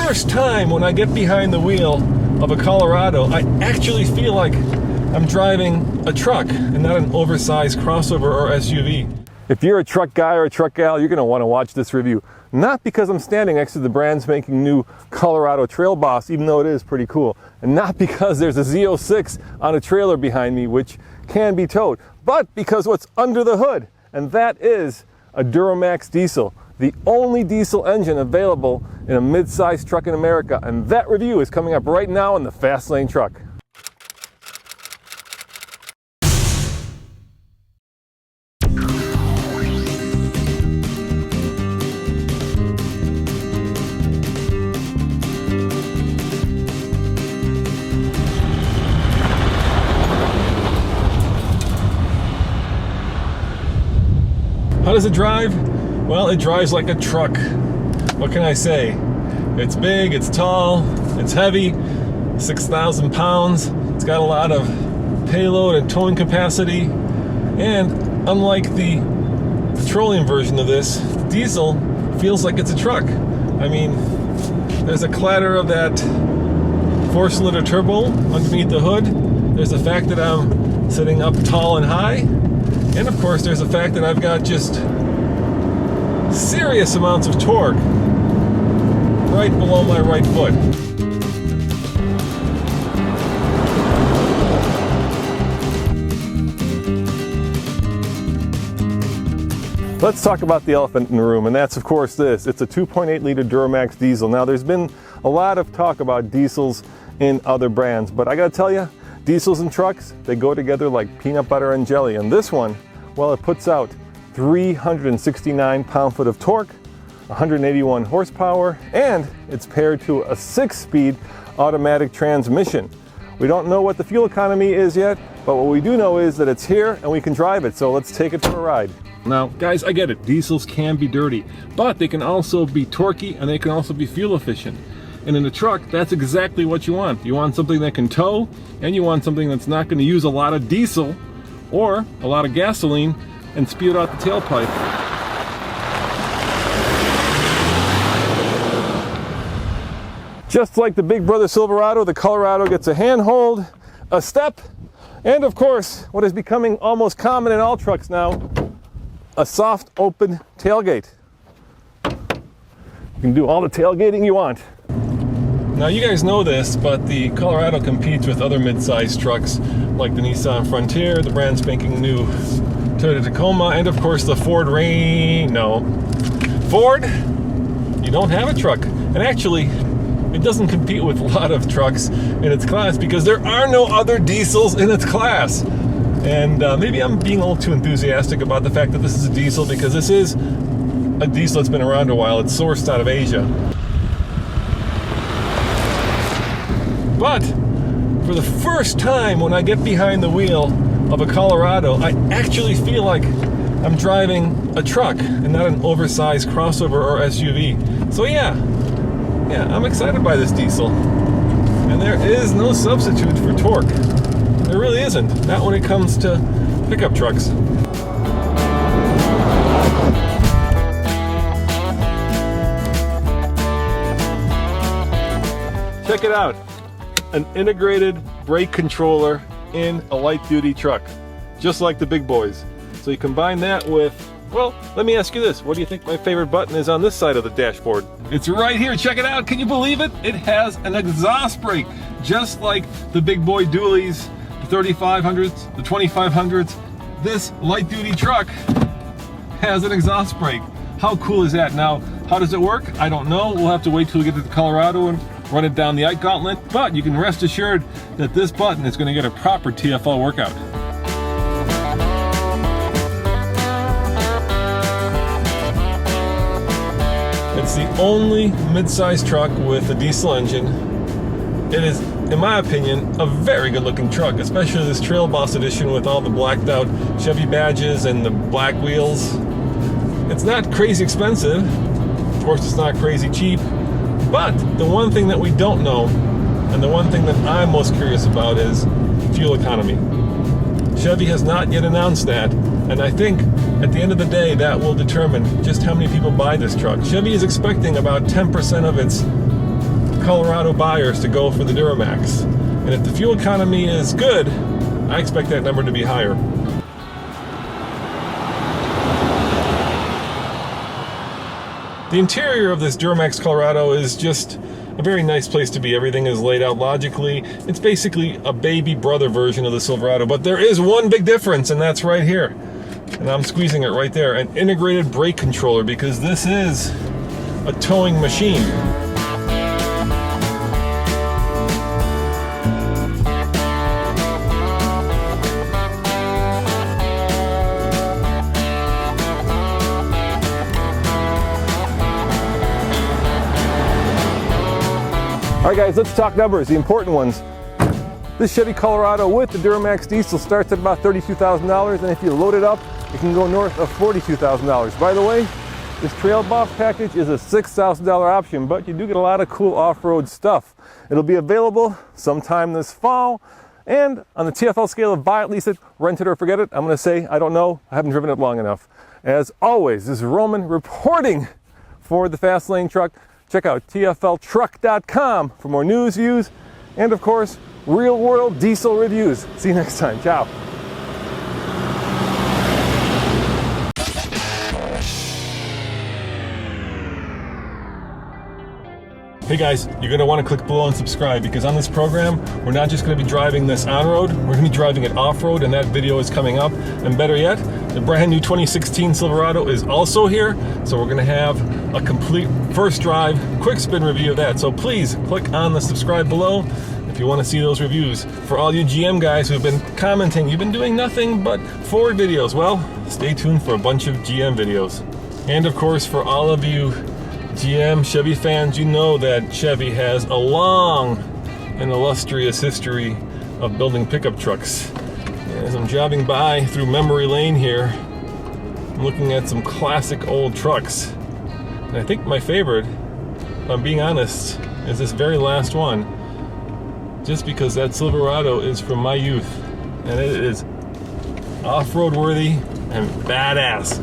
first time when I get behind the wheel of a Colorado, I actually feel like I'm driving a truck and not an oversized crossover or SUV. If you're a truck guy or a truck gal, you're going to want to watch this review. Not because I'm standing next to the brand spanking new Colorado Trail Boss, even though it is pretty cool. And not because there's a Z06 on a trailer behind me, which can be towed. But because what's under the hood, and that is a Duramax diesel. The only diesel engine available in a mid-sized truck in America. And that review is coming up right now in the Fast Lane Truck. How does it drive? Well, it drives like a truck. What can I say? It's big, it's tall, it's heavy, 6,000 pounds. It's got a lot of payload and towing capacity. And unlike the petroleum version of this, diesel feels like it's a truck. I mean, there's a clatter of that 4-cylinder turbo underneath the hood. There's the fact that I'm sitting up tall and high. And of course, there's the fact that I've got just serious amounts of torque right below my right foot. Let's talk about the elephant in the room, and that's of course this. It's a 2.8 liter Duramax diesel. Now there's been a lot of talk about diesels in other brands, but I gotta tell you, diesels and trucks, they go together like peanut butter and jelly. And this one, well, it puts out 369 pound-foot of torque, 181 horsepower, and it's paired to a 6-speed automatic transmission. We don't know what the fuel economy is yet, but what we do know is that it's here and we can drive it, so let's take it for a ride. Now, guys, I get it. Diesels can be dirty, but they can also be torquey and they can also be fuel efficient. And in a truck, that's exactly what you want. You want something that can tow, and you want something that's not going to use a lot of diesel or a lot of gasoline and spew it out the tailpipe. Just like the Big Brother Silverado, the Colorado gets a handhold, a step, and of course, what is becoming almost common in all trucks now, a soft open tailgate. You can do all the tailgating you want. Now you guys know this, but the Colorado competes with other mid-sized trucks like the Nissan Frontier, the brand spanking new Toyota Tacoma, and of course the Ford Ford, you don't have a truck. And actually, it doesn't compete with a lot of trucks in its class because there are no other diesels in its class. And maybe I'm being a little too enthusiastic about the fact that this is a diesel, because this is a diesel that's been around a while. It's sourced out of Asia. But for the first time when I get behind the wheel of a Colorado, I actually feel like I'm driving a truck and not an oversized crossover or SUV. So yeah, I'm excited by this diesel. And there is no substitute for torque. There really isn't, not when it comes to pickup trucks. Check it out. An integrated brake controller in a light-duty truck, just like the big boys. So you combine that with, well, let me ask you this. What do you think my favorite button is on this side of the dashboard? It's right here. Check it out. Can you believe it? It has an exhaust brake, just like the big boy dualies, the 3500s, the 2500s. This light-duty truck has an exhaust brake. How cool is that? Now, how does it work? I don't know. We'll have to wait till we get to the Colorado and run it down the Ike Gauntlet, but you can rest assured that this button is going to get a proper TFL workout. It's the only mid-size truck with a diesel engine. It is, in my opinion, a very good looking truck, especially this Trail Boss edition with all the blacked out Chevy badges and the black wheels. It's not crazy expensive. Of course, it's not crazy cheap. But the one thing that we don't know, and the one thing that I'm most curious about, is fuel economy. Chevy has not yet announced that, and I think at the end of the day that will determine just how many people buy this truck. Chevy is expecting about 10% of its Colorado buyers to go for the Duramax. And if the fuel economy is good, I expect that number to be higher. The interior of this Duramax Colorado is just a very nice place to be. Everything is laid out logically. It's basically a baby brother version of the Silverado, but there is one big difference, and that's right here. And I'm squeezing it right there, an integrated brake controller, because this is a towing machine. All right guys, let's talk numbers, the important ones. This Chevy Colorado with the Duramax diesel starts at about $32,000, and if you load it up, it can go north of $42,000. By the way, this Trail Boss package is a $6,000 option, but you do get a lot of cool off-road stuff. It'll be available sometime this fall, and on the TFL scale of buy it, lease it, rent it, or forget it, I'm gonna say, I don't know, I haven't driven it long enough. As always, this is Roman reporting for the Fast Lane Truck. Check out tfltruck.com for more news, views, and of course, real-world diesel reviews. See you next time. Ciao. Hey guys, you're going to want to click below and subscribe, because on this program, we're not just going to be driving this on-road, we're going to be driving it off-road, and that video is coming up. And better yet, the brand new 2016 Silverado is also here, so we're going to have a complete first drive, quick spin review of that. So please click on the subscribe below if you want to see those reviews. For all you GM guys who've been commenting, you've been doing nothing but Ford videos. Well, stay tuned for a bunch of GM videos. And of course, for all of you GM Chevy fans, you know that Chevy has a long and illustrious history of building pickup trucks. As I'm driving by through memory lane here, I'm looking at some classic old trucks. And I think my favorite, if I'm being honest, is this very last one. Just because that Silverado is from my youth. And it is off-road worthy and badass.